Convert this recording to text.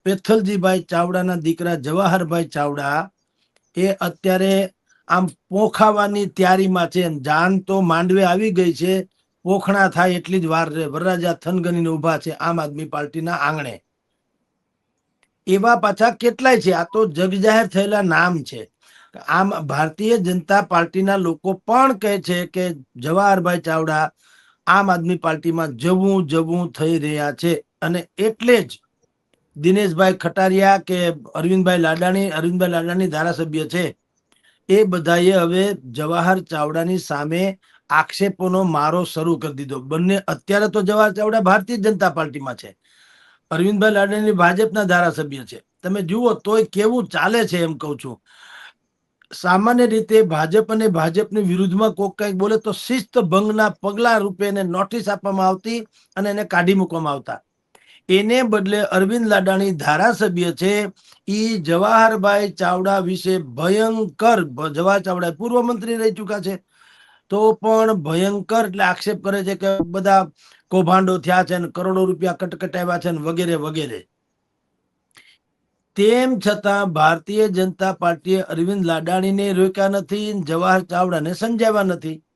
પેથલજીભાઈ ચાવડાના દીકરા જવાહરભાઈ ચાવડા એ અત્યારે આમ પોખાવાની તૈયારીમાં છે. જાન તો માંડવે આવી ગઈ છે, પોખણા થાય એટલી જ વાર રે. વરરાજા થનગનીને ઉભા છે આમ આદમી પાર્ટીના આંગણે. એવા પાછા કેટલાય છે, આ તો જગજાહેર થયેલા નામ છે. આમ ભારતીય જનતા પાર્ટીના લોકો પણ કહે છે કે જવાહરભાઈ ચાવડા આમ આદમી પાર્ટીમાં જવું જવું થઈ રહ્યા છે. અને એટલે જ દિનેશભાઈ ખટારિયા કે અરવિંદભાઈ લાડાણી ધારાસભ્ય છે, એ બધાએ હવે જવાહર ચાવડાની સામે આક્ષેપોનો મારો શરૂ કરી દીધો. બંને અત્યારે તો જવાહર ચાવડા ભારતીય જનતા પાર્ટીમાં છે, અરવિંદભાઈ લાડાણી ભાજપના ધારાસભ્ય છે. તમે જુઓ તોય કેવું ચાલે છે એમ કહું છું. સામાન્ય રીતે ભાજપ અને ભાજપની વિરુદ્ધમાં કોઈક કંઈક બોલે તો શિસ્ત ભંગના પગલા રૂપે એને નોટિસ આપવામાં આવતી અને એને કાઢી મૂકવામાં આવતા. એને બદલે અરવિંદ લાડાણી ધારાસભ્ય છે, ઈ જવાહરભાઈ ચાવડા વિશે ભયંકર, જવાહર ચાવડા પૂર્વ મંત્રી રહી ચુક્યા છે, તો પણ ભયંકર એટલે આક્ષેપ કરે છે કે બધા કૌભાંડો થયા છે, કરોડો રૂપિયા કટકટાવ્યા છે વગેરે વગેરે. તેમ છતાં ભારતીય જનતા પાર્ટીએ અરવિંદ લાડાણીને રોક્યા નથી, જવાહર ચાવડાને સમજાવ્યા નથી.